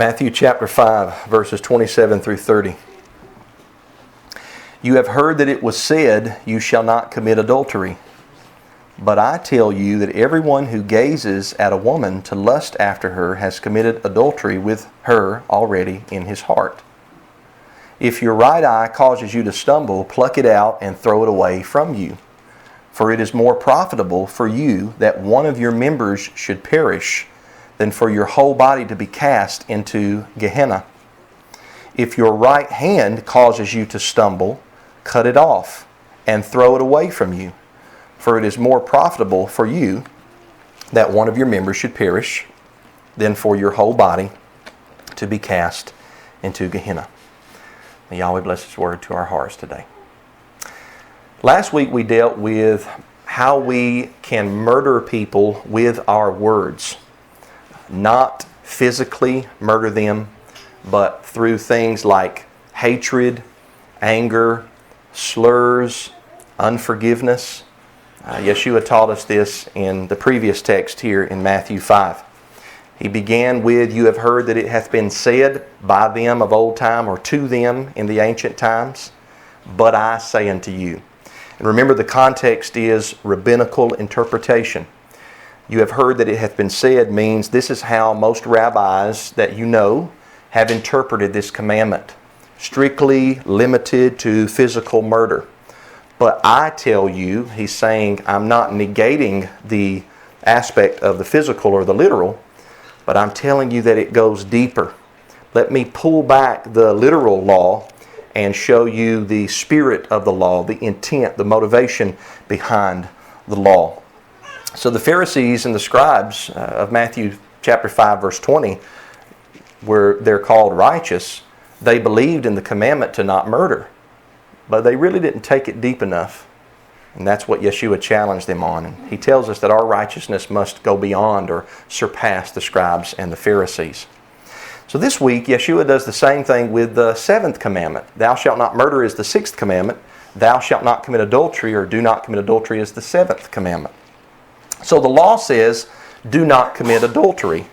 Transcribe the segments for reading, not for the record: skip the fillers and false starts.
Matthew chapter 5, verses 27 through 30. You have heard that it was said, "You shall not commit adultery." But I tell you that everyone who gazes at a woman to lust after her has committed adultery with her already in his heart. If your right eye causes you to stumble, pluck it out and throw it away from you. For it is more profitable for you that one of your members should perish than for your whole body to be cast into Gehenna. If your right hand causes you to stumble, cut it off and throw it away from you. For it is more profitable for you that one of your members should perish than for your whole body to be cast into Gehenna. May Yahweh bless His word to our hearts today. Last week we dealt with how we can murder people with our words. Not physically murder them, but through things like hatred, anger, slurs, unforgiveness. Yeshua taught us this in the previous text here in Matthew 5. He began with, "You have heard that it hath been said by them of old time," or to them in the ancient times, "but I say unto you." And remember, the context is rabbinical interpretation. "You have heard that it hath been said" means this is how most rabbis that you know have interpreted this commandment. Strictly limited to physical murder. But I tell you, he's saying, I'm not negating the aspect of the physical or the literal, but I'm telling you that it goes deeper. Let me pull back the literal law and show you the spirit of the law, the intent, the motivation behind the law. So the Pharisees and the scribes of Matthew chapter 5 verse 20, where they're called righteous, they believed in the commandment to not murder. But they really didn't take it deep enough. And that's what Yeshua challenged them on. And he tells us that our righteousness must go beyond or surpass the scribes and the Pharisees. So this week, Yeshua does the same thing with the seventh commandment. Thou shalt not murder is the sixth commandment. Thou shalt not commit adultery, or do not commit adultery, is the seventh commandment. So the law says, do not commit adultery.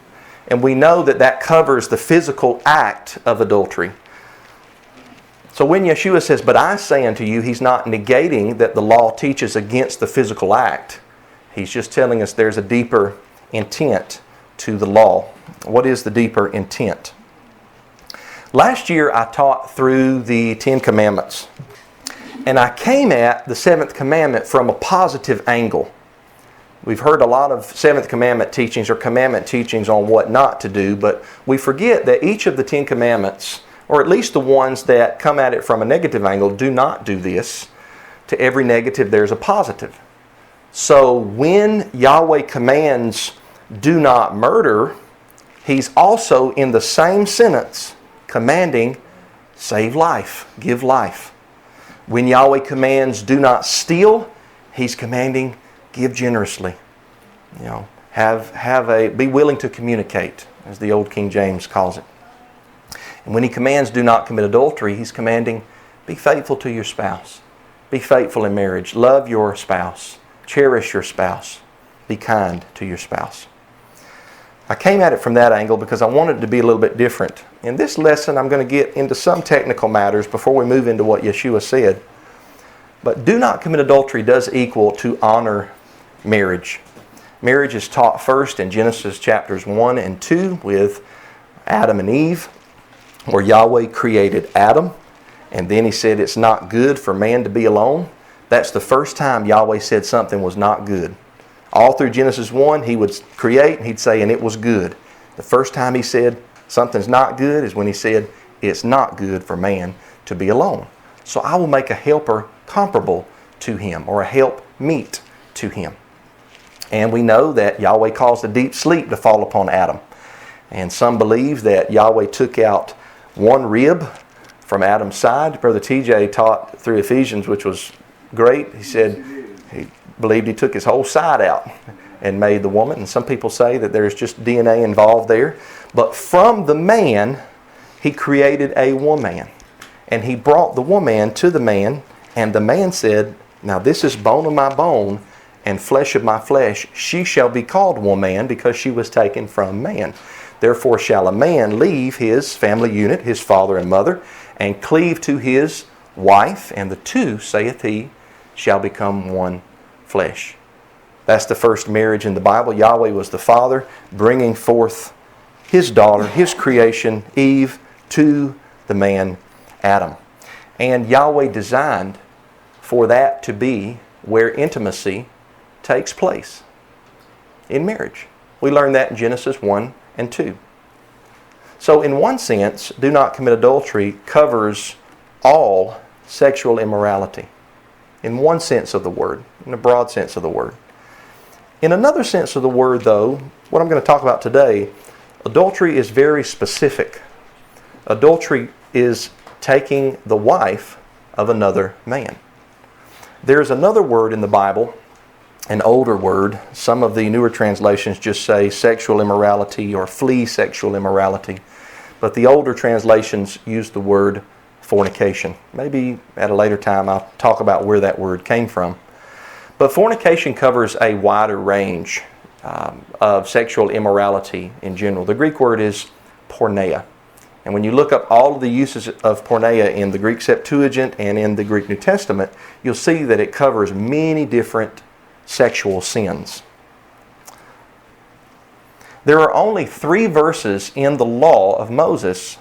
And we know that that covers the physical act of adultery. So when Yeshua says, "But I say unto you," he's not negating that the law teaches against the physical act. He's just telling us there's a deeper intent to the law. What is the deeper intent? Last year I taught through the 10 Commandments. And I came at the 7th commandment from a positive angle. We've heard a lot of 7th commandment teachings or commandment teachings on what not to do, but we forget that each of the 10 commandments, or at least the ones that come at it from a negative angle, do not do this. To every negative there's a positive. So when Yahweh commands, "Do not murder," He's also in the same sentence commanding, "Save life, give life." When Yahweh commands, "Do not steal," He's commanding, "Give generously." Be willing to communicate, as the old King James calls it. And when He commands, "Do not commit adultery," He's commanding, be faithful to your spouse. Be faithful in marriage. Love your spouse. Cherish your spouse. Be kind to your spouse. I came at it from that angle because I wanted it to be a little bit different. In this lesson, I'm going to get into some technical matters before we move into what Yeshua said. But do not commit adultery does equal to honor marriage. Marriage is taught first in Genesis chapters 1 and 2 with Adam and Eve, where Yahweh created Adam, and then He said it's not good for man to be alone. That's the first time Yahweh said something was not good. All through Genesis 1, He would create and He'd say, and it was good. The first time He said something's not good is when He said it's not good for man to be alone. So I will make a helper comparable to him, or a help meet to him. And we know that Yahweh caused a deep sleep to fall upon Adam. And some believe that Yahweh took out one rib from Adam's side. Brother TJ taught through Ephesians, which was great. He said he believed He took his whole side out and made the woman. And some people say that there's just DNA involved there. But from the man, He created a woman. And He brought the woman to the man. And the man said, "Now this is bone of my bone and flesh of my flesh. She shall be called woman, because she was taken from man." Therefore shall a man leave his family unit, his father and mother, and cleave to his wife, and the two, saith he, shall become one flesh. That's the first marriage in the Bible. Yahweh was the father, bringing forth his daughter, his creation, Eve, to the man Adam. And Yahweh designed for that to be where intimacy takes place, in marriage. We learn that in Genesis 1 and 2. So in one sense, do not commit adultery covers all sexual immorality. In one sense of the word, in a broad sense of the word. In another sense of the word, though, what I'm going to talk about today, adultery is very specific. Adultery is taking the wife of another man. There's another word in the Bible, an older word. Some of the newer translations just say sexual immorality or flee sexual immorality. But the older translations use the word fornication. Maybe at a later time I'll talk about where that word came from. But fornication covers a wider range of sexual immorality in general. The Greek word is porneia. And when you look up all of the uses of porneia in the Greek Septuagint and in the Greek New Testament, you'll see that it covers many different sexual sins. There are only 3 verses in the law of Moses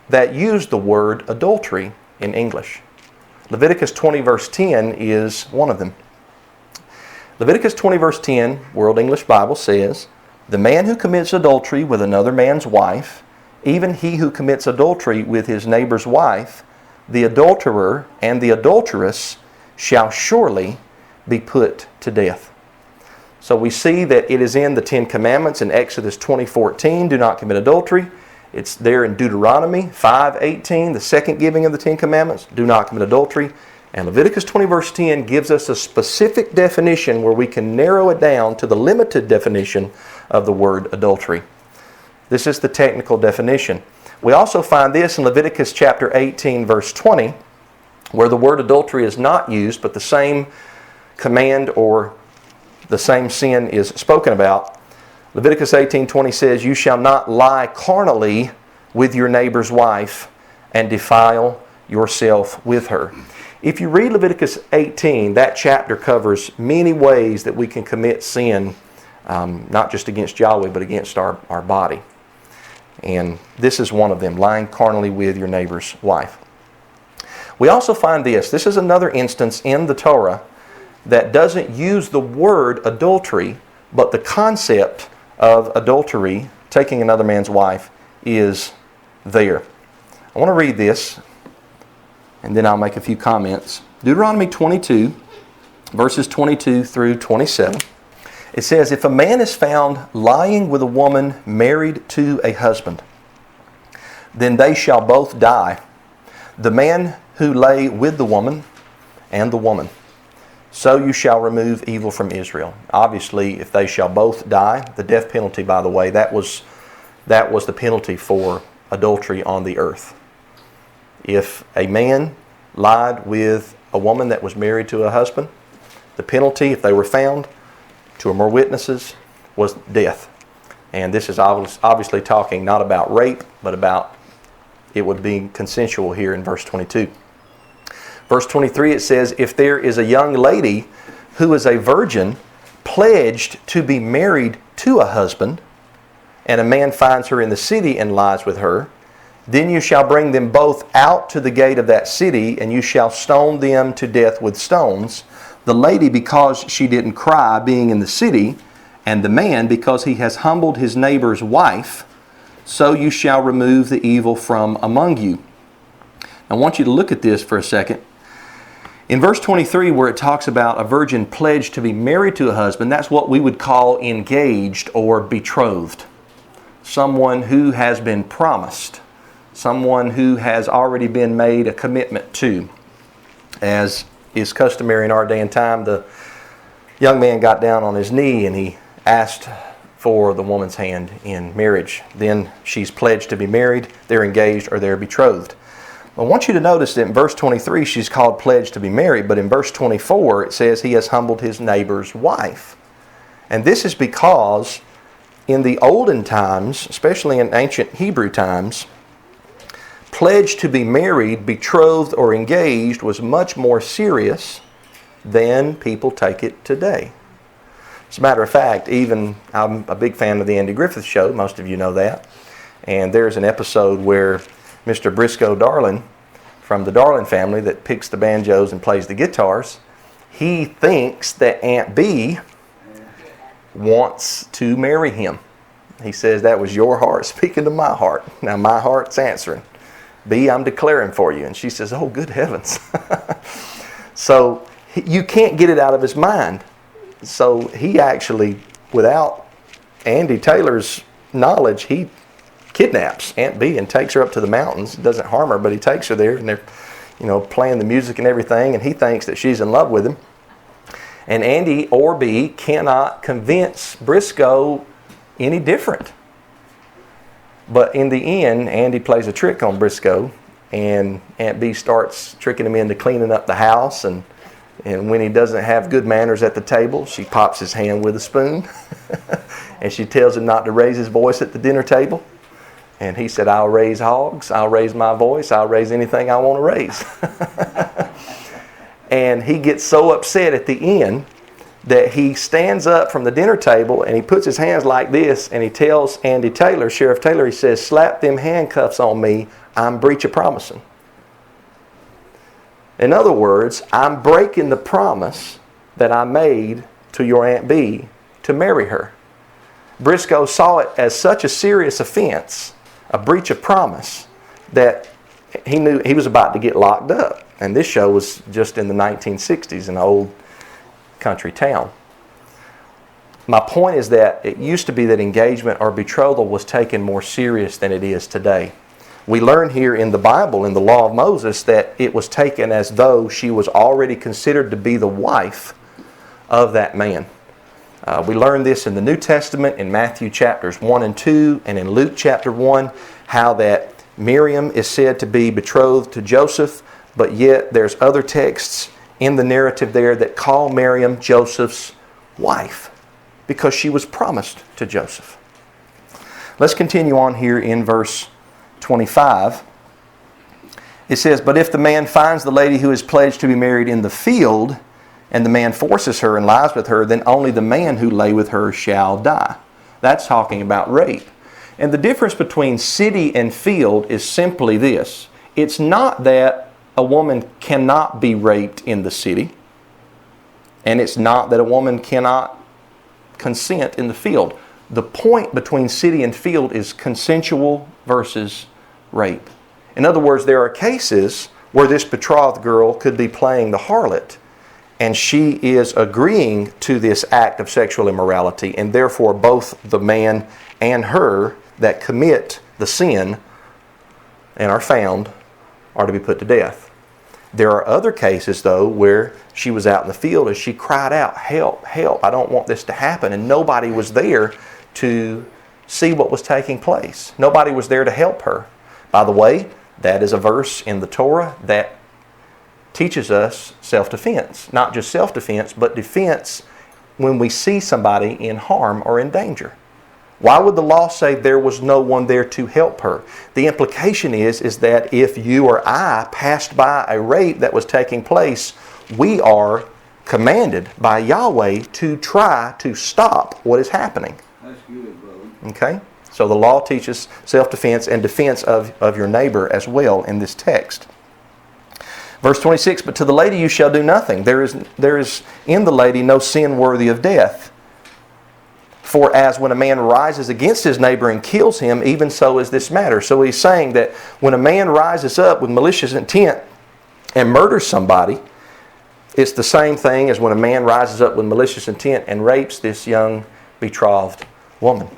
that use the word adultery in English. Leviticus 20 verse 10 is one of them. Leviticus 20 verse 10, World English Bible says, "The man who commits adultery with another man's wife, even he who commits adultery with his neighbor's wife, the adulterer and the adulteress shall surely be put to death." So we see that it is in the 10 Commandments in Exodus 20:14, do not commit adultery. It's there in Deuteronomy 5:18, the second giving of the 10 Commandments, do not commit adultery. And Leviticus 20 verse 10 gives us a specific definition where we can narrow it down to the limited definition of the word adultery. This is the technical definition. We also find this in Leviticus chapter 18 verse 20, where the word adultery is not used, but the same command or the same sin is spoken about. Leviticus 18:20 says, "You shall not lie carnally with your neighbor's wife and defile yourself with her." If you read Leviticus 18, that chapter covers many ways that we can commit sin, not just against Yahweh, but against our body. And this is one of them, lying carnally with your neighbor's wife. We also find this. This is another instance in the Torah that doesn't use the word adultery, but the concept of adultery, taking another man's wife, is there. I want to read this, and then I'll make a few comments. Deuteronomy 22, verses 22 through 27. It says, "If a man is found lying with a woman married to a husband, then they shall both die, the man who lay with the woman and the woman. So you shall remove evil from Israel." Obviously, if they shall both die, the death penalty, by the way, that was the penalty for adultery on the earth. If a man lied with a woman that was married to a husband, the penalty, if they were found, 2 or more witnesses, was death. And this is obviously talking not about rape, but about it would be consensual here in verse 22. Verse 23, it says, "If there is a young lady who is a virgin, pledged to be married to a husband, and a man finds her in the city and lies with her, then you shall bring them both out to the gate of that city, and you shall stone them to death with stones, the lady because she didn't cry being in the city, and the man because he has humbled his neighbor's wife, so you shall remove the evil from among you." I want you to look at this for a second. In verse 23, where it talks about a virgin pledged to be married to a husband, that's what we would call engaged or betrothed. Someone who has been promised. Someone who has already been made a commitment to. As is customary in our day and time, the young man got down on his knee and he asked for the woman's hand in marriage. Then she's pledged to be married, they're engaged, or they're betrothed. I want you to notice that in verse 23 she's called pledged to be married, but in verse 24 it says he has humbled his neighbor's wife. And this is because in the olden times, especially in ancient Hebrew times, pledged to be married, betrothed, or engaged was much more serious than people take it today. As a matter of fact, even I'm a big fan of the Andy Griffith Show. Most of you know that. And there's an episode where Mr. Briscoe Darling from the Darling family that picks the banjos and plays the guitars, he thinks that Aunt B wants to marry him. He says, that was your heart speaking to my heart. Now my heart's answering. B, I'm declaring for you. And she says, oh, good heavens. So you can't get it out of his mind. So he actually, without Andy Taylor's knowledge, he kidnaps Aunt B and takes her up to the mountains. Doesn't harm her, but he takes her there, and they're, playing the music and everything, and he thinks that she's in love with him. And Andy or B cannot convince Briscoe any different. But in the end, Andy plays a trick on Briscoe, and Aunt B starts tricking him into cleaning up the house, and when he doesn't have good manners at the table, she pops his hand with a spoon, and she tells him not to raise his voice at the dinner table. And he said, I'll raise hogs, I'll raise my voice, I'll raise anything I want to raise. And he gets so upset at the end that he stands up from the dinner table and he puts his hands like this, and he tells Andy Taylor, Sheriff Taylor, he says, slap them handcuffs on me, I'm breach of promising. In other words, I'm breaking the promise that I made to your Aunt B to marry her. Briscoe saw it as such a serious offense, a breach of promise, that he knew he was about to get locked up. And this show was just in the 1960s in an old country town. My point is that it used to be that engagement or betrothal was taken more serious than it is today. We learn here in the Bible, in the law of Moses, that it was taken as though she was already considered to be the wife of that man. We learn this in the New Testament, in Matthew chapters 1 and 2, and in Luke chapter 1, how that Miriam is said to be betrothed to Joseph, but yet there's other texts in the narrative there that call Miriam Joseph's wife, because she was promised to Joseph. Let's continue on here in verse 25. It says, but if the man finds the lady who is pledged to be married in the field, and the man forces her and lies with her, then only the man who lay with her shall die. That's talking about rape. And the difference between city and field is simply this. It's not that a woman cannot be raped in the city, and it's not that a woman cannot consent in the field. The point between city and field is consensual versus rape. In other words, there are cases where this betrothed girl could be playing the harlot, and she is agreeing to this act of sexual immorality, and therefore both the man and her that commit the sin and are found are to be put to death. There are other cases, though, where she was out in the field and she cried out, help, help, I don't want this to happen, and nobody was there to see what was taking place. Nobody was there to help her. By the way, that is a verse in the Torah that teaches us self-defense. Not just self-defense, but defense when we see somebody in harm or in danger. Why would the law say there was no one there to help her? The implication is that if you or I passed by a rape that was taking place, we are commanded by Yahweh to try to stop what is happening. That's good, brother. Okay? So the law teaches self-defense and defense of your neighbor as well in this text. Verse 26, but to the lady you shall do nothing. There is in the lady no sin worthy of death. For as when a man rises against his neighbor and kills him, even so is this matter. So he's saying that when a man rises up with malicious intent and murders somebody, it's the same thing as when a man rises up with malicious intent and rapes this young betrothed woman.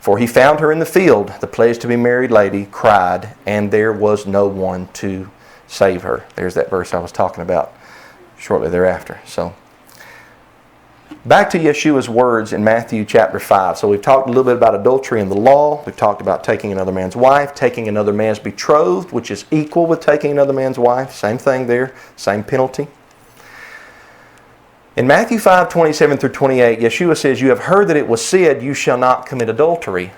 For he found her in the field, the pledged to be married lady, cried, and there was no one to save her. There's that verse I was talking about shortly thereafter. So, back to Yeshua's words in Matthew chapter 5. So we've talked a little bit about adultery in the law. We've talked about taking another man's wife, taking another man's betrothed, which is equal with taking another man's wife. Same thing there, same penalty. In Matthew 5:27 through 28, Yeshua says, "You have heard that it was said, 'You shall not commit adultery.'"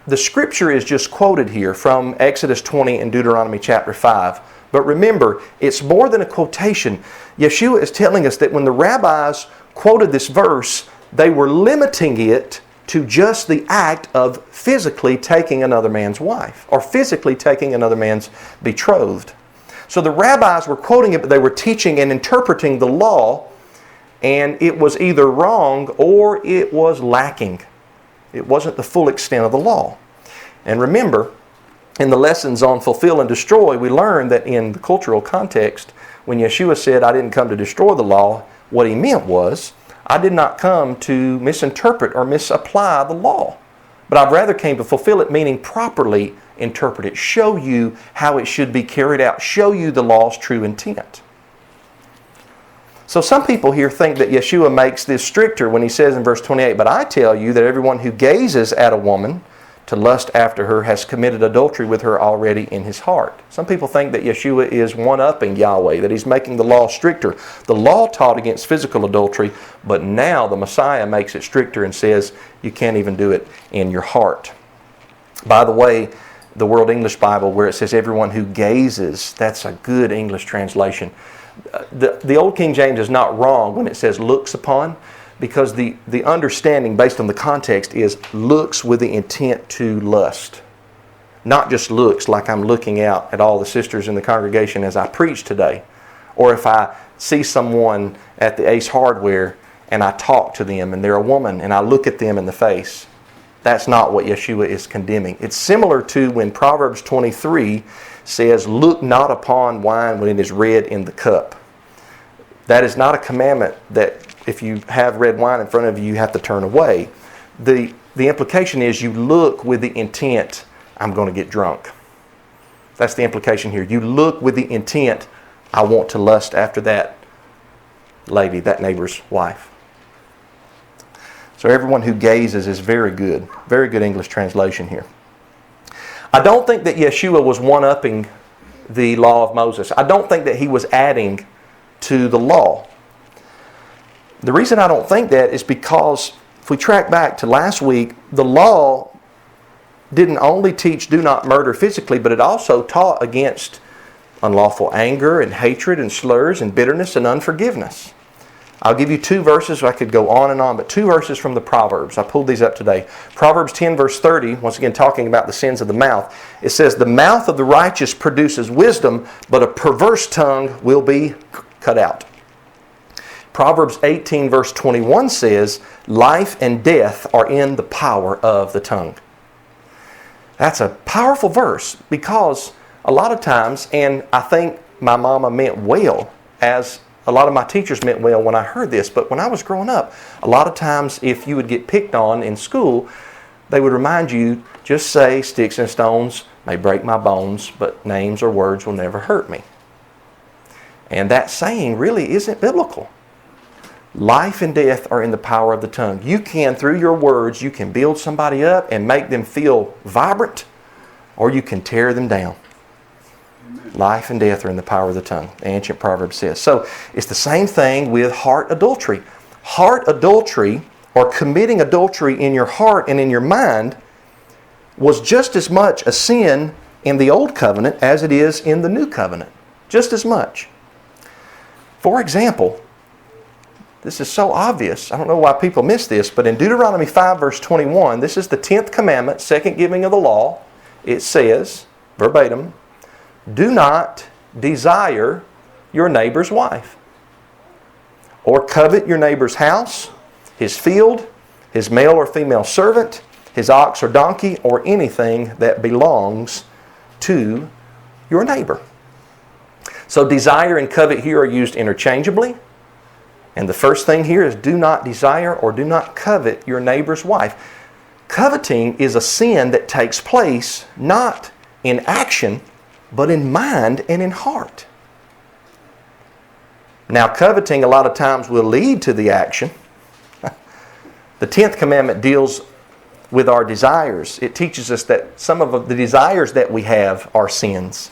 The scripture is just quoted here from Exodus 20 and Deuteronomy chapter 5. But remember, it's more than a quotation. Yeshua is telling us that when the rabbis quoted this verse, they were limiting it to just the act of physically taking another man's wife or physically taking another man's betrothed. So the rabbis were quoting it, but they were teaching and interpreting the law, and it was either wrong or it was lacking. It wasn't the full extent of the law. And remember, in the lessons on fulfill and destroy, we learned that in the cultural context, when Yeshua said, "I didn't come to destroy the law," what he meant was, I did not come to misinterpret or misapply the law, but I rather came to fulfill it, meaning properly interpret it, show you how it should be carried out, show you the law's true intent. So some people here think that Yeshua makes this stricter when he says in verse 28, "But I tell you that everyone who gazes at a woman to lust after her has committed adultery with her already in his heart." Some people think that Yeshua is one-upping Yahweh, that he's making the law stricter. The law taught against physical adultery, but now the Messiah makes it stricter and says you can't even do it in your heart. By the way, the World English Bible, where it says everyone who gazes, that's a good English translation. The Old King James is not wrong when it says looks upon, because the understanding based on the context is looks with the intent to lust. Not just looks like I'm looking out at all the sisters in the congregation as I preach today. Or if I see someone at the Ace Hardware and I talk to them and they're a woman and I look at them in the face. That's not what Yeshua is condemning. It's similar to when Proverbs 23 says, "Look not upon wine when it is red in the cup." That is not a commandment that if you have red wine in front of you, you have to turn away. The implication is you look with the intent, I'm going to get drunk. That's the implication here. You look with the intent, I want to lust after that lady, that neighbor's wife. So everyone who gazes is very good. Very good English translation here. I don't think that Yeshua was one-upping the law of Moses. I don't think that he was adding to the law. The reason I don't think that is because if we track back to last week, the law didn't only teach do not murder physically, but it also taught against unlawful anger and hatred and slurs and bitterness and unforgiveness. I'll give you two verses. I could go on and on, but two verses from the Proverbs. I pulled these up today. Proverbs 10 verse 30, once again talking about the sins of the mouth. It says, "The mouth of the righteous produces wisdom, but a perverse tongue will be cut out." Proverbs 18 verse 21 says, "Life and death are in the power of the tongue." That's a powerful verse because a lot of times, and I think my mama meant well, as a lot of my teachers meant well when I heard this, but when I was growing up, a lot of times if you would get picked on in school, they would remind you, just say sticks and stones may break my bones, but names or words will never hurt me. And that saying really isn't biblical. Life and death are in the power of the tongue. You can, through your words, you can build somebody up and make them feel vibrant, or you can tear them down. Life and death are in the power of the tongue, the ancient proverb says. So it's the same thing with heart adultery. Heart adultery, or committing adultery in your heart and in your mind, was just as much a sin in the Old Covenant as it is in the New Covenant. Just as much. For example, this is so obvious. I don't know why people miss this, but in Deuteronomy 5 verse 21, this is the 10th commandment, second giving of the law. It says, verbatim, "Do not desire your neighbor's wife, or covet your neighbor's house, his field, his male or female servant, his ox or donkey, or anything that belongs to your neighbor." So desire and covet here are used interchangeably. And the first thing here is do not desire or do not covet your neighbor's wife. Coveting is a sin that takes place not in action, but in mind and in heart. Now, coveting a lot of times will lead to the action. The 10th commandment deals with our desires. It teaches us that some of the desires that we have are sins.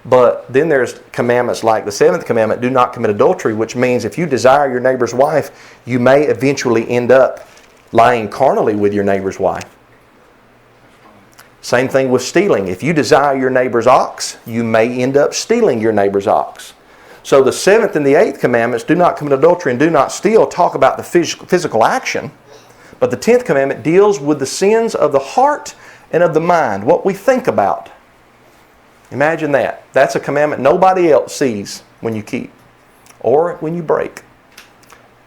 But then there's commandments like the 7th commandment, do not commit adultery, which means if you desire your neighbor's wife, you may eventually end up lying carnally with your neighbor's wife. Same thing with stealing. If you desire your neighbor's ox, you may end up stealing your neighbor's ox. So the 7th and the 8th commandments, do not commit adultery and do not steal, talk about the physical action. But the 10th commandment deals with the sins of the heart and of the mind, what we think about. Imagine that. That's a commandment nobody else sees when you keep or when you break.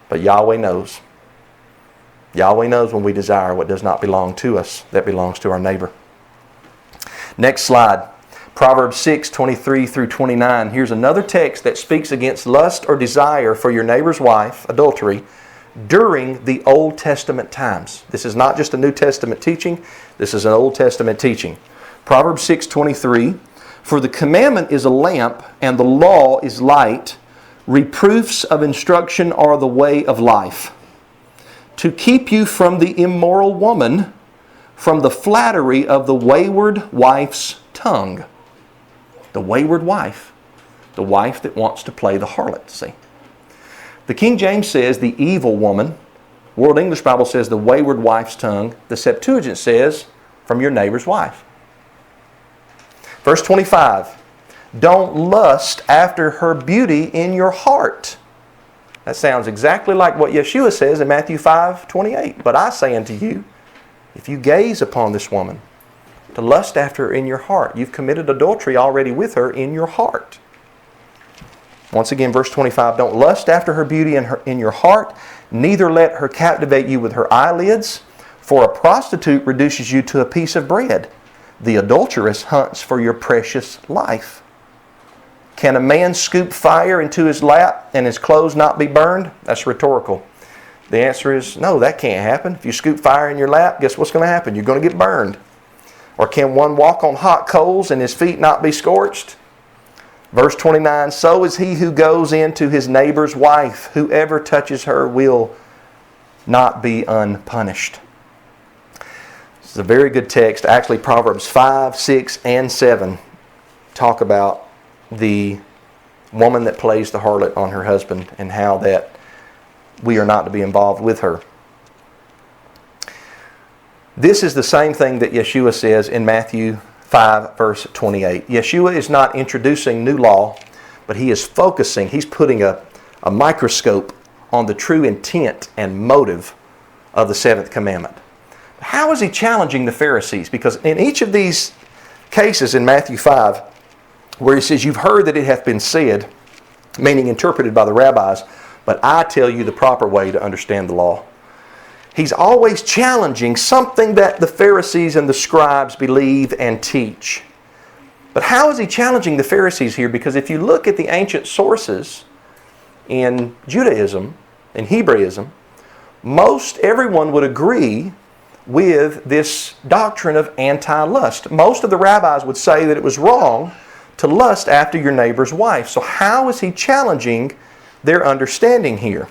But Yahweh knows. Yahweh knows when we desire what does not belong to us, that belongs to our neighbor. Next slide. Proverbs 6, 23 through 29. Here's another text that speaks against lust or desire for your neighbor's wife, adultery, during the Old Testament times. This is not just a New Testament teaching. This is an Old Testament teaching. Proverbs 6, 23. For the commandment is a lamp, and the law is light. Reproofs of instruction are the way of life. To keep you from the immoral woman, from the flattery of the wayward wife's tongue. The wayward wife. The wife that wants to play the harlot, see. The King James says the evil woman. World English Bible says the wayward wife's tongue. The Septuagint says from your neighbor's wife. Verse 25. Don't lust after her beauty in your heart. That sounds exactly like what Yeshua says in Matthew 5:28. But I say unto you, if you gaze upon this woman, to lust after her in your heart, you've committed adultery already with her in your heart. Once again, verse 25, don't lust after her beauty in your heart, neither let her captivate you with her eyelids, for a prostitute reduces you to a piece of bread. The adulteress hunts for your precious life. Can a man scoop fire into his lap and his clothes not be burned? That's rhetorical. The answer is no, that can't happen. If you scoop fire in your lap, guess what's going to happen? You're going to get burned. Or can one walk on hot coals and his feet not be scorched? Verse 29, so is he who goes into his neighbor's wife. Whoever touches her will not be unpunished. This is a very good text. Actually, Proverbs 5, 6, and 7 talk about the woman that plays the harlot on her husband and how that we are not to be involved with her. This is the same thing that Yeshua says in Matthew 5, verse 28. Yeshua is not introducing new law, but he is focusing, he's putting a microscope on the true intent and motive of the 7th commandment. How is he challenging the Pharisees? Because in each of these cases in Matthew 5, where he says, you've heard that it hath been said, meaning interpreted by the rabbis, but I tell you the proper way to understand the law. He's always challenging something that the Pharisees and the scribes believe and teach. But how is he challenging the Pharisees here? Because if you look at the ancient sources in Judaism, in Hebraism, most everyone would agree with this doctrine of anti-lust. Most of the rabbis would say that it was wrong to lust after your neighbor's wife. So how is he challenging their understanding here?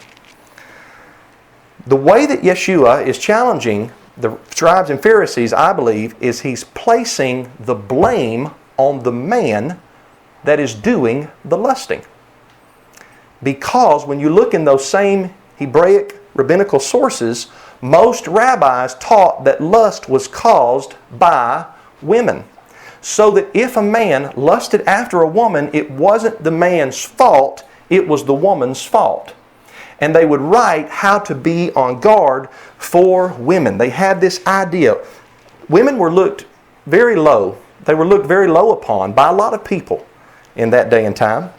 The way that Yeshua is challenging the scribes and Pharisees, I believe, is he's placing the blame on the man that is doing the lusting. Because when you look in those same Hebraic rabbinical sources, most rabbis taught that lust was caused by women. So that if a man lusted after a woman, it wasn't the man's fault, it was the woman's fault. And they would write how to be on guard for women. They had this idea. Women were looked very low. They were looked very low upon by a lot of people in that day and time.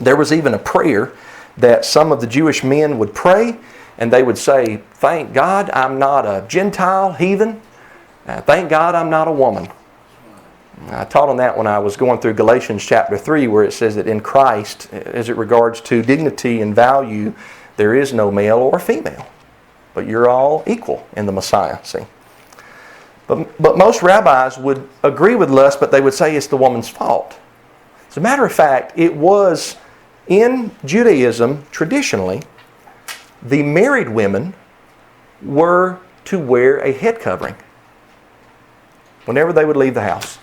There was even a prayer that some of the Jewish men would pray, and they would say, thank God I'm not a Gentile heathen. Thank God I'm not a woman. I taught on that when I was going through Galatians chapter 3, where it says that in Christ, as it regards to dignity and value, there is no male or female. But you're all equal in the Messiah, see. But most rabbis would agree with lust, but they would say it's the woman's fault. As a matter of fact, it was in Judaism, traditionally, the married women were to wear a head covering whenever they would leave the house.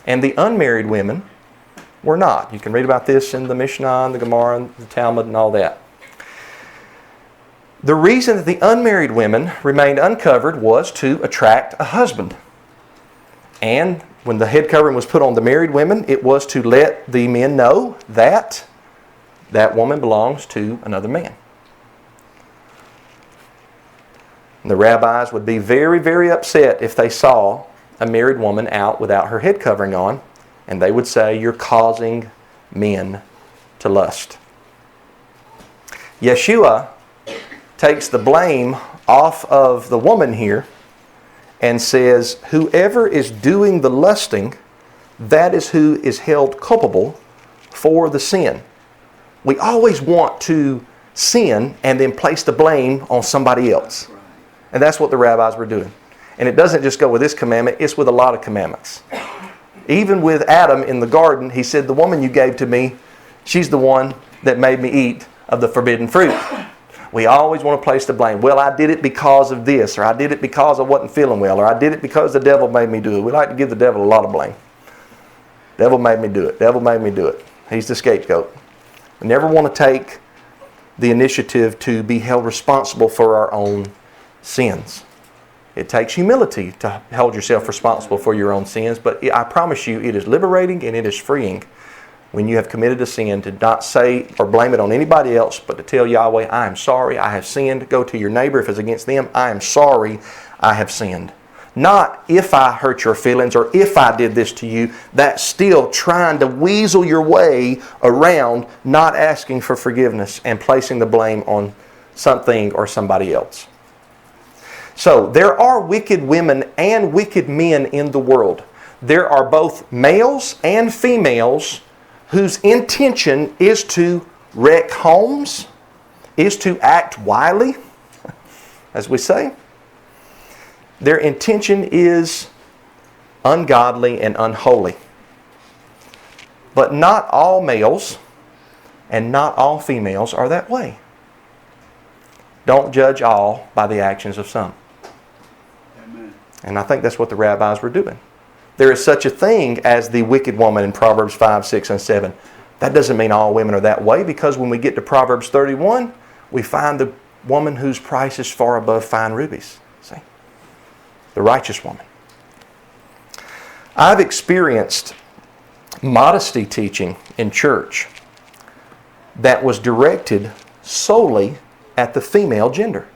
And the unmarried women were not. You can read about this in the Mishnah and the Gemara and the Talmud and all that. The reason that the unmarried women remained uncovered was to attract a husband. And when the head covering was put on the married women, it was to let the men know that that woman belongs to another man. And the rabbis would be very, very upset if they saw a married woman out without her head covering on, and they would say, "You're causing men to lust." Yeshua takes the blame off of the woman here and says, whoever is doing the lusting, that is who is held culpable for the sin. We always want to sin and then place the blame on somebody else. And that's what the rabbis were doing. And it doesn't just go with this commandment, it's with a lot of commandments. Even with Adam in the garden, he said, the woman you gave to me, she's the one that made me eat of the forbidden fruit. We always want to place the blame. Well, I did it because of this, or I did it because I wasn't feeling well, or I did it because the devil made me do it. We like to give the devil a lot of blame. Devil made me do it. Devil made me do it. He's the scapegoat. We never want to take the initiative to be held responsible for our own sins. It takes humility to hold yourself responsible for your own sins, but I promise you it is liberating and it is freeing when you have committed a sin to not say or blame it on anybody else, but to tell Yahweh, I am sorry, I have sinned. Go to your neighbor if it's against them, I am sorry, I have sinned. Not if I hurt your feelings or if I did this to you. That's still trying to weasel your way around not asking for forgiveness and placing the blame on something or somebody else. So there are wicked women and wicked men in the world. There are both males and females whose intention is to wreck homes, is to act wily, as we say. Their intention is ungodly and unholy. But not all males and not all females are that way. Don't judge all by the actions of some. Amen. And I think that's what the rabbis were doing. There is such a thing as the wicked woman in Proverbs 5, 6, and 7. That doesn't mean all women are that way, because when we get to Proverbs 31, we find the woman whose price is far above fine rubies. See? The righteous woman. I've experienced modesty teaching in church that was directed solely at the female gender.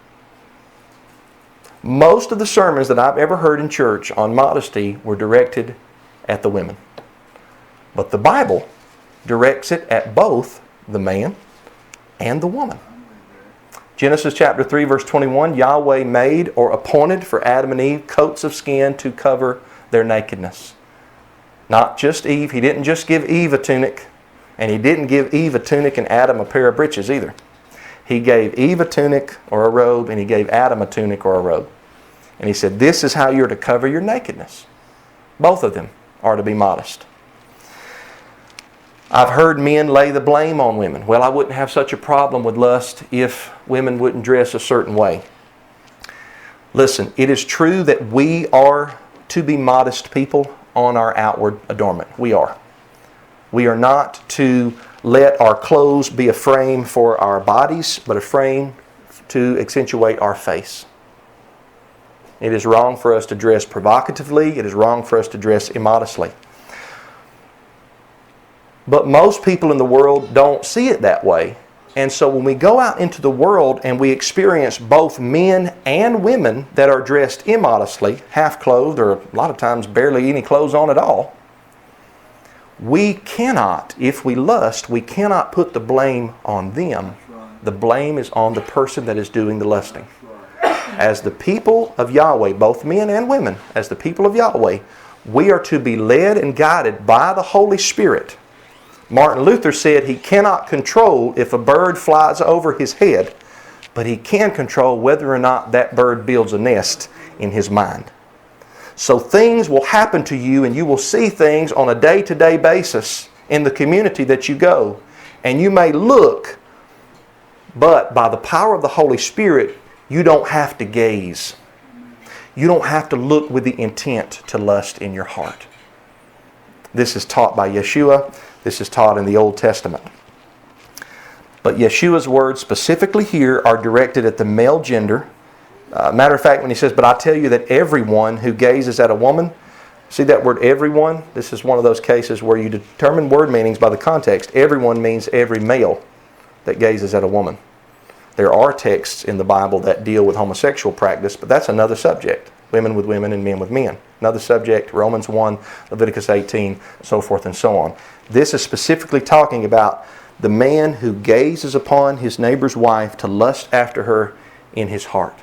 Most of the sermons that I've ever heard in church on modesty were directed at the women. But the Bible directs it at both the man and the woman. Genesis chapter 3 verse 21, Yahweh made or appointed for Adam and Eve coats of skin to cover their nakedness. Not just Eve. He didn't just give Eve a tunic, and He didn't give Eve a tunic and Adam a pair of breeches either. He gave Eve a tunic or a robe, and He gave Adam a tunic or a robe. And He said, this is how you're to cover your nakedness. Both of them are to be modest. I've heard men lay the blame on women. Well, I wouldn't have such a problem with lust if women wouldn't dress a certain way. Listen, it is true that we are to be modest people on our outward adornment. We are. We are not to let our clothes be a frame for our bodies, but a frame to accentuate our face. It is wrong for us to dress provocatively. It is wrong for us to dress immodestly. But most people in the world don't see it that way. And so when we go out into the world and we experience both men and women that are dressed immodestly, half-clothed, or a lot of times barely any clothes on at all, we cannot, if we lust, we cannot put the blame on them. The blame is on the person that is doing the lusting. As the people of Yahweh, both men and women, as the people of Yahweh, we are to be led and guided by the Holy Spirit. Martin Luther said he cannot control if a bird flies over his head, but he can control whether or not that bird builds a nest in his mind. So things will happen to you, and you will see things on a day-to-day basis in the community that you go. And you may look, but by the power of the Holy Spirit, you don't have to gaze. You don't have to look with the intent to lust in your heart. This is taught by Yeshua. This is taught in the Old Testament. But Yeshua's words specifically here are directed at the male gender. Matter of fact, when he says, but I tell you that everyone who gazes at a woman, see that word everyone? This is one of those cases where you determine word meanings by the context. Everyone means every male that gazes at a woman. There are texts in the Bible that deal with homosexual practice, but that's another subject. Women with women and men with men. Another subject, Romans 1, Leviticus 18, so forth and so on. This is specifically talking about the man who gazes upon his neighbor's wife to lust after her in his heart.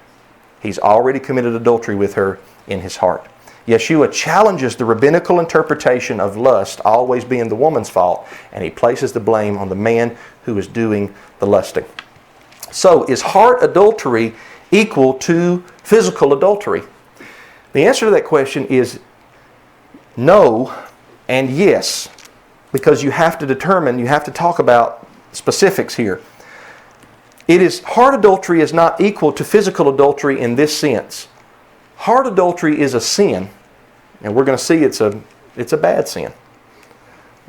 He's already committed adultery with her in his heart. Yeshua challenges the rabbinical interpretation of lust always being the woman's fault, and he places the blame on the man who is doing the lusting. So, is heart adultery equal to physical adultery? The answer to that question is no and yes, because you have to talk about specifics here. Heart adultery is not equal to physical adultery in this sense. Heart adultery is a sin, and we're going to see it's a bad sin.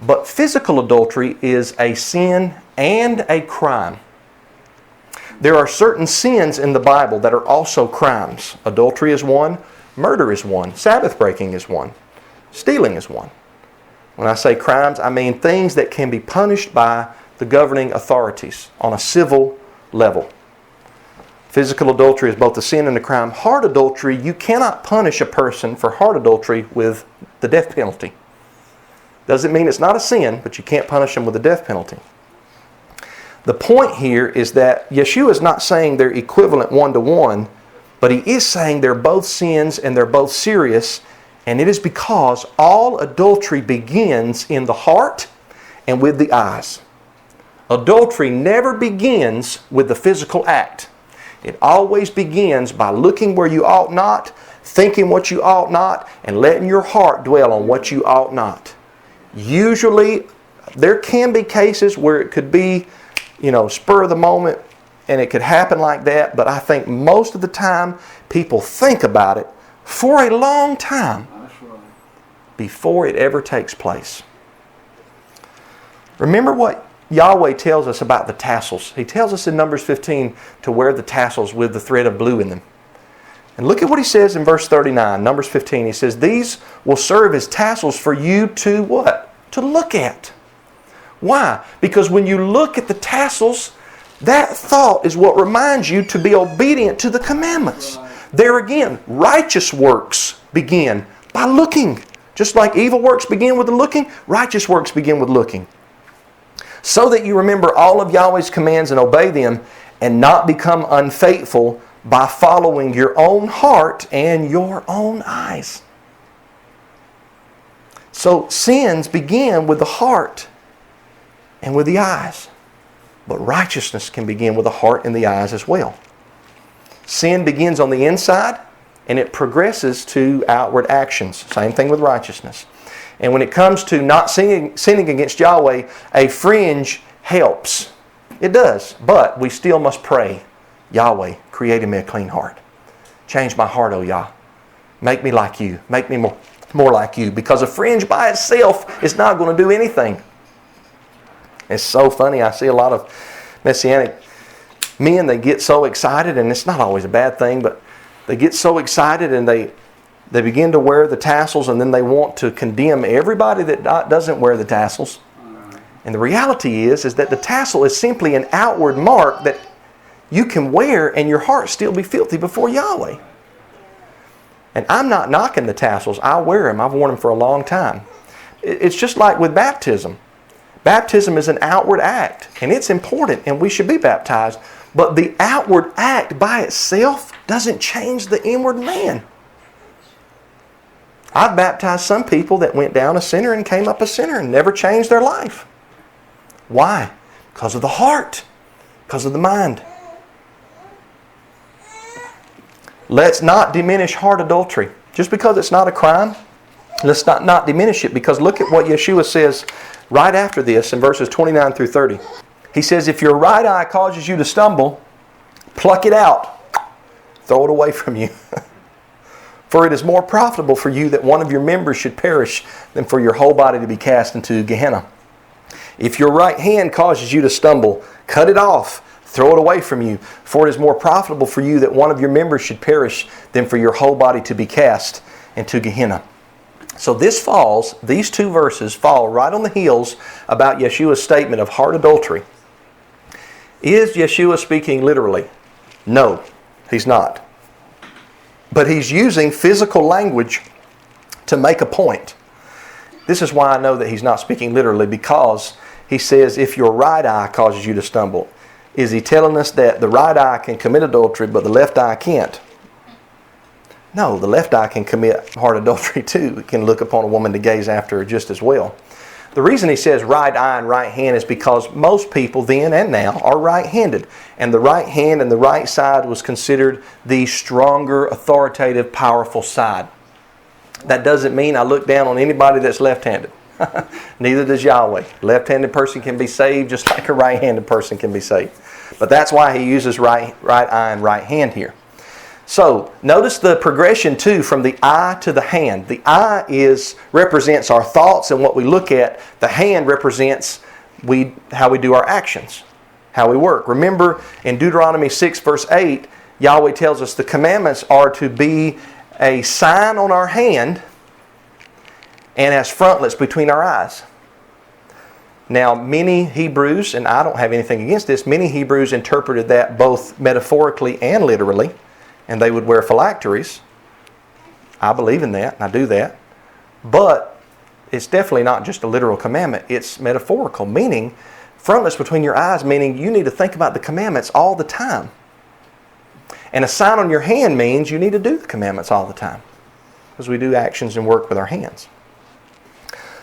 But physical adultery is a sin and a crime. There are certain sins in the Bible that are also crimes. Adultery is one, murder is one, Sabbath breaking is one, stealing is one. When I say crimes, I mean things that can be punished by the governing authorities on a civil level. Physical adultery is both a sin and a crime. Heart adultery, you cannot punish a person for heart adultery with the death penalty. Doesn't mean it's not a sin, but you can't punish them with the death penalty. The point here is that Yeshua is not saying they're equivalent one-to-one, but he is saying they're both sins and they're both serious, and it is because all adultery begins in the heart and with the eyes. Adultery never begins with the physical act. It always begins by looking where you ought not, thinking what you ought not, and letting your heart dwell on what you ought not. Usually, there can be cases where it could be, spur of the moment, and it could happen like that, but I think most of the time, people think about it for a long time before it ever takes place. Remember what Yahweh tells us about the tassels. He tells us in Numbers 15 to wear the tassels with the thread of blue in them. And look at what he says in verse 39, Numbers 15. He says, these will serve as tassels for you to what? To look at. Why? Because when you look at the tassels, that thought is what reminds you to be obedient to the commandments. There again, righteous works begin by looking. Just like evil works begin with the looking, righteous works begin with looking. So that you remember all of Yahweh's commands and obey them and not become unfaithful by following your own heart and your own eyes. So sins begin with the heart and with the eyes. But righteousness can begin with the heart and the eyes as well. Sin begins on the inside and it progresses to outward actions. Same thing with righteousness. And when it comes to not sinning against Yahweh, a fringe helps. It does. But we still must pray, Yahweh, create in me a clean heart. Change my heart, O Yah. Make me like you. Make me more like you. Because a fringe by itself is not going to do anything. It's so funny. I see a lot of Messianic men, they get so excited, and it's not always a bad thing, but they get so excited and they begin to wear the tassels, and then they want to condemn everybody that doesn't wear the tassels. And the reality is that the tassel is simply an outward mark that you can wear and your heart still be filthy before Yahweh. And I'm not knocking the tassels. I wear them. I've worn them for a long time. It's just like with baptism. Baptism is an outward act, and it's important, and we should be baptized. But the outward act by itself doesn't change the inward man. I've baptized some people that went down a sinner and came up a sinner and never changed their life. Why? Because of the heart. Because of the mind. Let's not diminish heart adultery. Just because it's not a crime, let's not diminish it. Because look at what Yeshua says right after this in verses 29 through 30. He says, if your right eye causes you to stumble, pluck it out. Throw it away from you. For it is more profitable for you that one of your members should perish than for your whole body to be cast into Gehenna. If your right hand causes you to stumble, cut it off, throw it away from you. For it is more profitable for you that one of your members should perish than for your whole body to be cast into Gehenna. So these two verses fall right on the heels about Yeshua's statement of heart adultery. Is Yeshua speaking literally? No, he's not. But he's using physical language to make a point. This is why I know that he's not speaking literally, because he says, if your right eye causes you to stumble. Is he telling us that the right eye can commit adultery, but the left eye can't? No, the left eye can commit heart adultery too. It can look upon a woman to gaze after her just as well. The reason he says right eye and right hand is because most people then and now are right-handed. And the right hand and the right side was considered the stronger, authoritative, powerful side. That doesn't mean I look down on anybody that's left-handed. Neither does Yahweh. Left-handed person can be saved just like a right-handed person can be saved. But that's why he uses right eye and right hand here. So, notice the progression too from the eye to the hand. The eye represents our thoughts and what we look at. The hand represents how we do our actions, how we work. Remember in Deuteronomy 6 verse 8, Yahweh tells us the commandments are to be a sign on our hand and as frontlets between our eyes. Now, many Hebrews, and I don't have anything against this, many Hebrews interpreted that both metaphorically and literally. And they would wear phylacteries. I believe in that, and I do that. But it's definitely not just a literal commandment. It's metaphorical, meaning frontlets between your eyes, meaning you need to think about the commandments all the time. And a sign on your hand means you need to do the commandments all the time, because we do actions and work with our hands.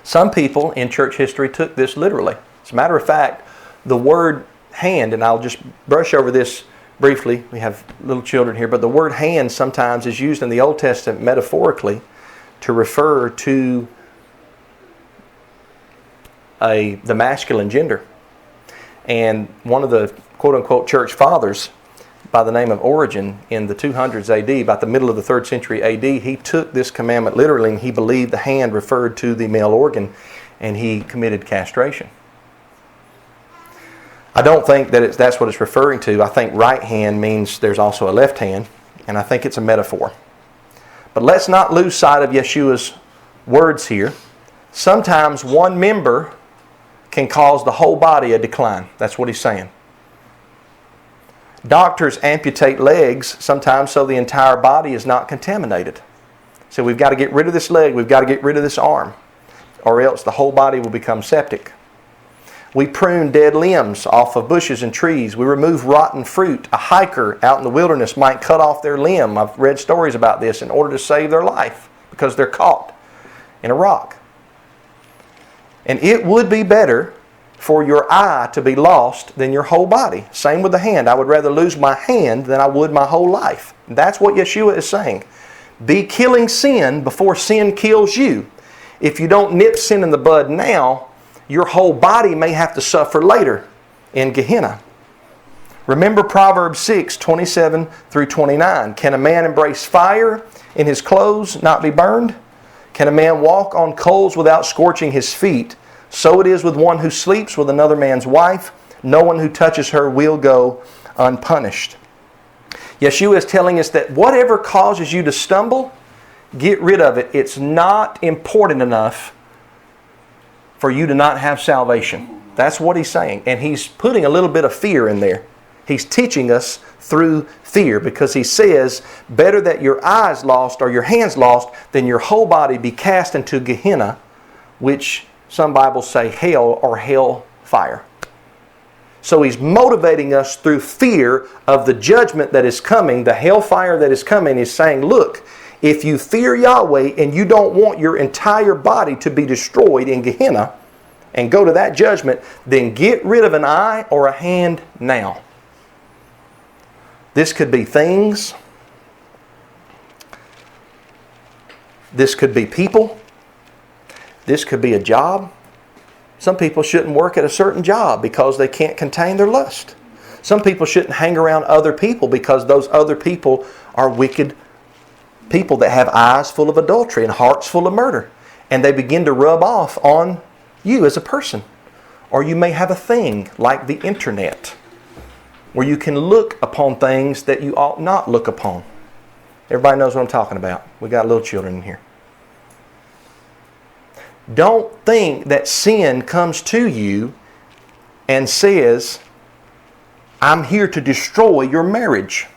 Some people in church history took this literally. As a matter of fact, the word hand, and I'll just brush over this briefly, we have little children here, but the word hand sometimes is used in the Old Testament metaphorically to refer to the masculine gender. And one of the quote-unquote church fathers by the name of Origen in the 200s AD, about the middle of the 3rd century AD, he took this commandment literally and he believed the hand referred to the male organ, and he committed castration. I don't think that that's what it's referring to. I think right hand means there's also a left hand, and I think it's a metaphor. But let's not lose sight of Yeshua's words here. Sometimes one member can cause the whole body a decline. That's what he's saying. Doctors amputate legs sometimes so the entire body is not contaminated. So we've got to get rid of this leg, we've got to get rid of this arm, or else the whole body will become septic. We prune dead limbs off of bushes and trees. We remove rotten fruit. A hiker out in the wilderness might cut off their limb. I've read stories about this in order to save their life because they're caught in a rock. And it would be better for your eye to be lost than your whole body. Same with the hand. I would rather lose my hand than I would my whole life. That's what Yeshua is saying. Be killing sin before sin kills you. If you don't nip sin in the bud now, your whole body may have to suffer later in Gehenna. Remember Proverbs 6, 27 through 29. Can a man embrace fire in his clothes, not be burned? Can a man walk on coals without scorching his feet? So it is with one who sleeps with another man's wife. No one who touches her will go unpunished. Yeshua is telling us that whatever causes you to stumble, get rid of it. It's not important enough for you to not have salvation. That's what he's saying. And he's putting a little bit of fear in there. He's teaching us through fear, because he says, better that your eyes lost or your hands lost than your whole body be cast into Gehenna, which some Bibles say hell or hell fire. So he's motivating us through fear of the judgment that is coming, the hellfire that is coming. He's saying, look, if you fear Yahweh and you don't want your entire body to be destroyed in Gehenna and go to that judgment, then get rid of an eye or a hand now. This could be things. This could be people. This could be a job. Some people shouldn't work at a certain job because they can't contain their lust. Some people shouldn't hang around other people because those other people are wicked people that have eyes full of adultery and hearts full of murder. And they begin to rub off on you as a person. Or you may have a thing like the internet, where you can look upon things that you ought not look upon. Everybody knows what I'm talking about. We got little children in here. Don't think that sin comes to you and says, I'm here to destroy your marriage,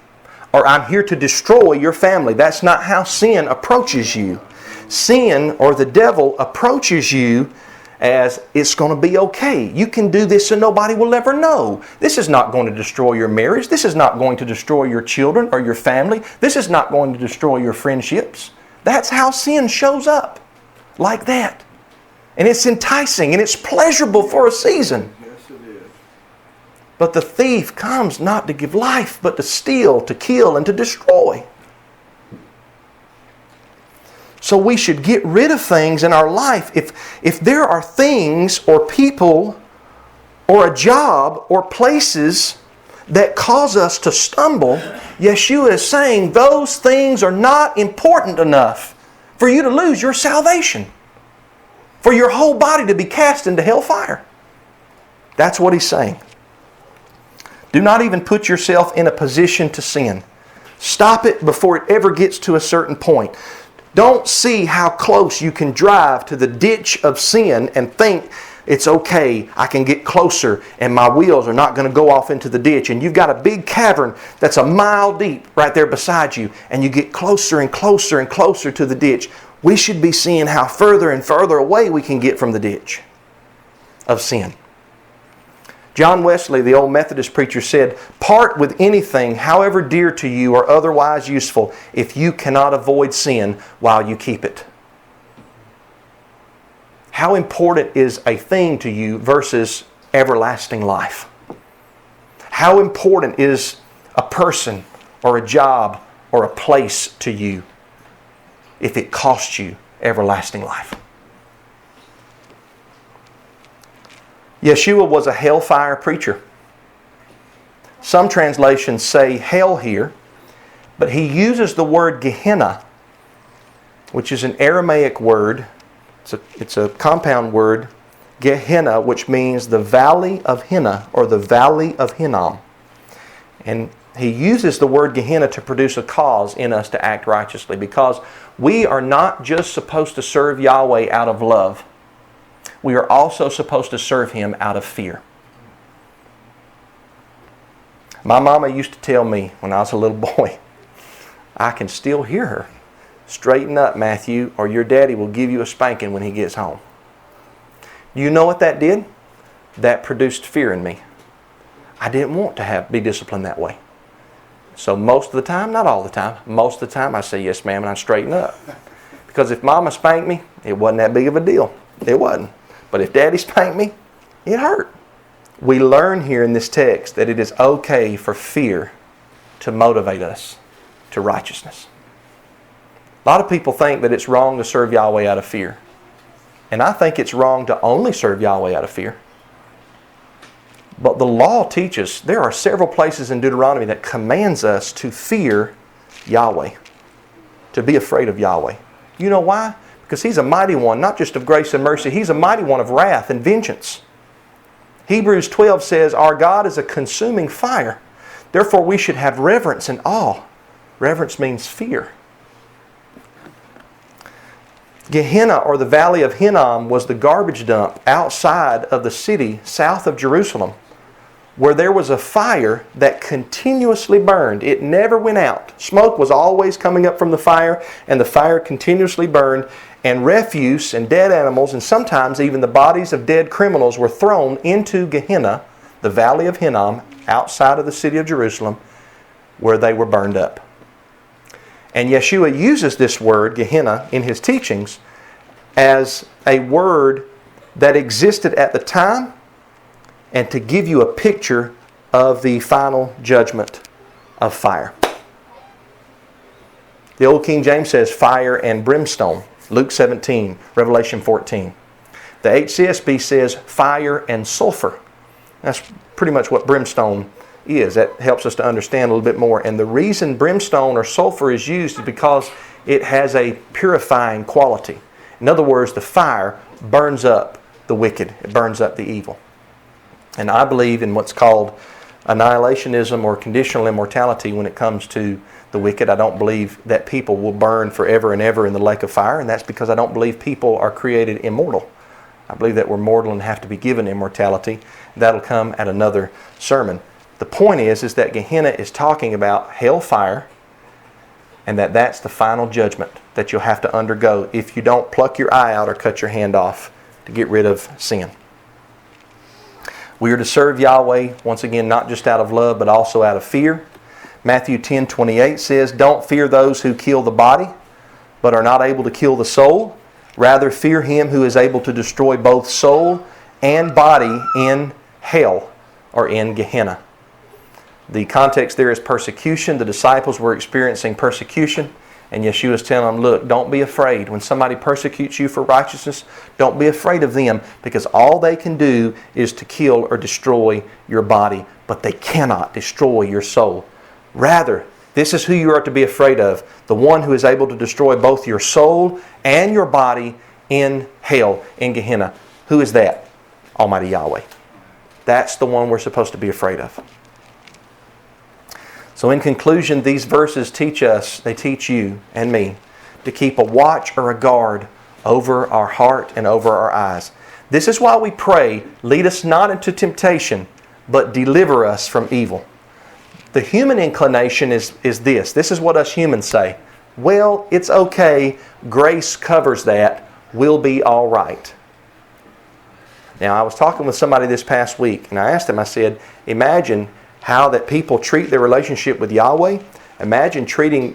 or I'm here to destroy your family. That's not how sin approaches you. Sin, or the devil, approaches you as it's going to be okay. You can do this and nobody will ever know. This is not going to destroy your marriage. This is not going to destroy your children or your family. This is not going to destroy your friendships. That's how sin shows up. Like that. And it's enticing and it's pleasurable for a season. Yes, it is. But the thief comes not to give life, but to steal, to kill, and to destroy. So we should get rid of things in our life. If there are things or people or a job or places that cause us to stumble, Yeshua is saying those things are not important enough for you to lose your salvation, for your whole body to be cast into hellfire. That's what He's saying. Do not even put yourself in a position to sin. Stop it before it ever gets to a certain point. Don't see how close you can drive to the ditch of sin and think it's okay, I can get closer and my wheels are not going to go off into the ditch. And you've got a big cavern that's a mile deep right there beside you, and you get closer and closer and closer to the ditch. We should be seeing how further and further away we can get from the ditch of sin. John Wesley, the old Methodist preacher, said, "Part with anything, however dear to you or otherwise useful, if you cannot avoid sin while you keep it." How important is a thing to you versus everlasting life? How important is a person or a job or a place to you if it costs you everlasting life? Yeshua was a hellfire preacher. Some translations say hell here, but he uses the word Gehenna, which is an Aramaic word. It's a compound word, Gehenna, which means the valley of Hinnom or the valley of Hinnom. And he uses the word Gehenna to produce a cause in us to act righteously, because we are not just supposed to serve Yahweh out of love. We are also supposed to serve Him out of fear. My mama used to tell me when I was a little boy, I can still hear her, "Straighten up, Matthew, or your daddy will give you a spanking when he gets home." You know what that did? That produced fear in me. I didn't want to be disciplined that way. So most of the time, not all the time, most of the time I say, "Yes, ma'am," and I straighten up. Because if mama spanked me, it wasn't that big of a deal. It wasn't. But if daddy spanked me, it hurt. We learn here in this text that it is okay for fear to motivate us to righteousness. A lot of people think that it's wrong to serve Yahweh out of fear. And I think it's wrong to only serve Yahweh out of fear. But the law teaches, there are several places in Deuteronomy that commands us to fear Yahweh, to be afraid of Yahweh. You know why? Because He's a mighty one, not just of grace and mercy. He's a mighty one of wrath and vengeance. Hebrews 12 says, our God is a consuming fire. Therefore we should have reverence and awe. Reverence means fear. Gehenna, or the valley of Hinnom, was the garbage dump outside of the city south of Jerusalem, where there was a fire that continuously burned. It never went out. Smoke was always coming up from the fire, and the fire continuously burned, and refuse and dead animals, and sometimes even the bodies of dead criminals, were thrown into Gehenna, the valley of Hinnom, outside of the city of Jerusalem, where they were burned up. And Yeshua uses this word, Gehenna, in His teachings as a word that existed at the time, and to give you a picture of the final judgment of fire. The Old King James says fire and brimstone. Luke 17, Revelation 14. The HCSB says fire and sulfur. That's pretty much what brimstone is. That helps us to understand a little bit more. And the reason brimstone or sulfur is used is because It has a purifying quality. In other words, the fire burns up the wicked. It burns up the evil. And I believe in what's called annihilationism or conditional immortality when it comes to the wicked. I don't believe that people will burn forever and ever in the lake of fire, and that's because I don't believe people are created immortal. I believe that we're mortal and have to be given immortality. That'll come at another sermon. The point is that Gehenna is talking about hellfire, and that's the final judgment that you'll have to undergo if you don't pluck your eye out or cut your hand off to get rid of sin. We are to serve Yahweh, once again, not just out of love, but also out of fear. Matthew 10:28 says, "Don't fear those who kill the body, but are not able to kill the soul. Rather fear Him who is able to destroy both soul and body in hell," or in Gehenna. The context there is persecution. The disciples were experiencing persecution. And Yeshua is telling them, look, don't be afraid. When somebody persecutes you for righteousness, don't be afraid of them, because all they can do is to kill or destroy your body, but they cannot destroy your soul. Rather, this is who you are to be afraid of, the one who is able to destroy both your soul and your body in hell, in Gehenna. Who is that? Almighty Yahweh. That's the one we're supposed to be afraid of. So in conclusion, these verses teach us, they teach you and me, to keep a watch or a guard over our heart and over our eyes. This is why we pray, lead us not into temptation, but deliver us from evil. The human inclination is this. This is what us humans say. Well, it's okay. Grace covers that. We'll be all right. Now, I was talking with somebody this past week, and I asked them, I said, imagine how that people treat their relationship with Yahweh. Imagine treating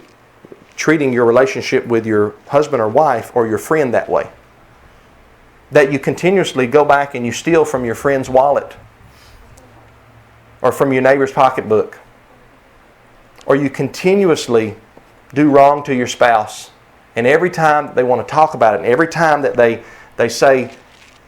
your relationship with your husband or wife or your friend that way. That you continuously go back and you steal from your friend's wallet, or from your neighbor's pocketbook, or you continuously do wrong to your spouse, and every time they want to talk about it, and every time that they say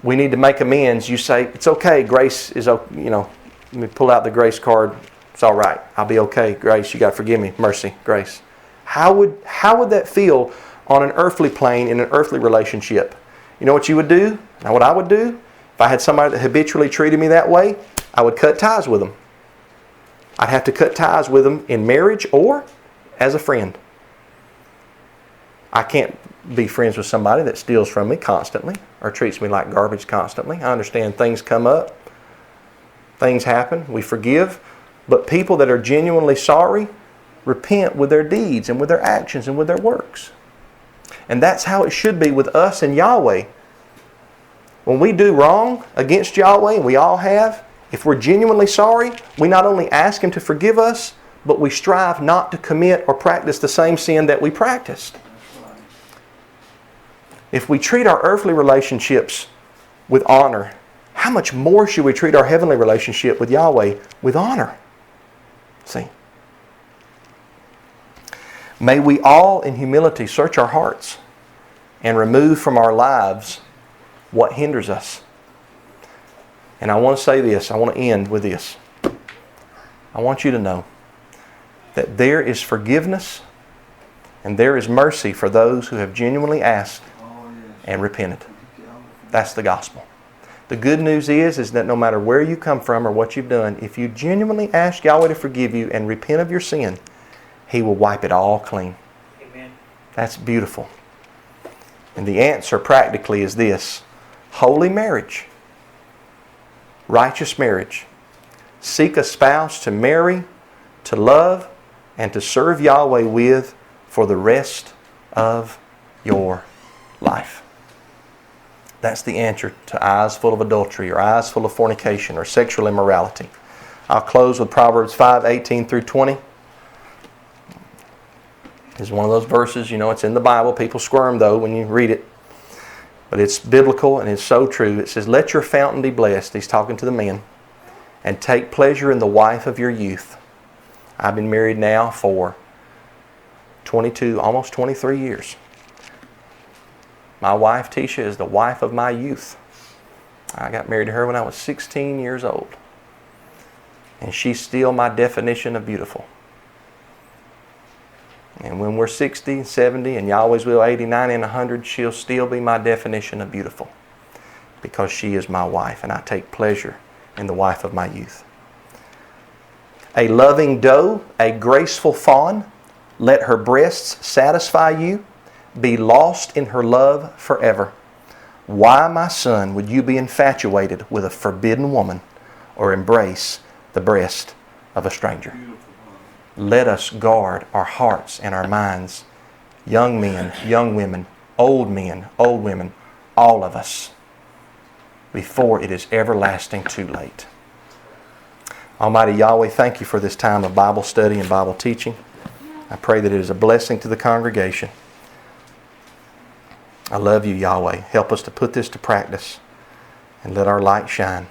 we need to make amends, you say it's okay, grace is, let me pull out the grace card. It's all right. I'll be okay. Grace, you got to forgive me. Mercy, grace. How would that feel on an earthly plane in an earthly relationship? You know what you would do? Now what I would do? If I had somebody that habitually treated me that way, I would cut ties with them. I'd have to cut ties with them in marriage or as a friend. I can't be friends with somebody that steals from me constantly or treats me like garbage constantly. I understand things come up. Things happen. We forgive. But people that are genuinely sorry repent with their deeds and with their actions and with their works. And that's how it should be with us and Yahweh. When we do wrong against Yahweh, and we all have, if we're genuinely sorry, we not only ask Him to forgive us, but we strive not to commit or practice the same sin that we practiced. If we treat our earthly relationships with honor, how much more should we treat our heavenly relationship with Yahweh with honor? See? May we all in humility search our hearts and remove from our lives what hinders us. And I want to say this. I want to end with this. I want you to know that there is forgiveness and there is mercy for those who have genuinely asked and repented. That's the gospel. The good news is that no matter where you come from or what you've done, if you genuinely ask Yahweh to forgive you and repent of your sin, He will wipe it all clean. Amen. That's beautiful. And the answer practically is this: holy marriage, righteous marriage. Seek a spouse to marry, to love, and to serve Yahweh with for the rest of your life. That's the answer to eyes full of adultery or eyes full of fornication or sexual immorality. I'll close with Proverbs 5:18 through 20. This is one of those verses, it's in the Bible. People squirm though when you read it. But it's biblical and it's so true. It says, "Let your fountain be blessed." He's talking to the men. "And take pleasure in the wife of your youth." I've been married now for 22, almost 23 years. My wife, Tisha, is the wife of my youth. I got married to her when I was 16 years old. And she's still my definition of beautiful. And when we're 60, 70, and Yahweh's will 80, 90, and 100, she'll still be my definition of beautiful. Because she is my wife, and I take pleasure in the wife of my youth. A loving doe, a graceful fawn, let her breasts satisfy you. Be lost in her love forever. Why, my son, would you be infatuated with a forbidden woman or embrace the breast of a stranger? Let us guard our hearts and our minds, young men, young women, old men, old women, all of us, before it is everlasting too late. Almighty Yahweh, thank you for this time of Bible study and Bible teaching. I pray that it is a blessing to the congregation. I love you, Yahweh. Help us to put this to practice and let our light shine.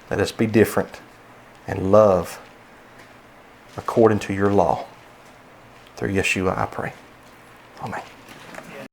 Let us be different and love according to your law. Through Yeshua, I pray. Amen.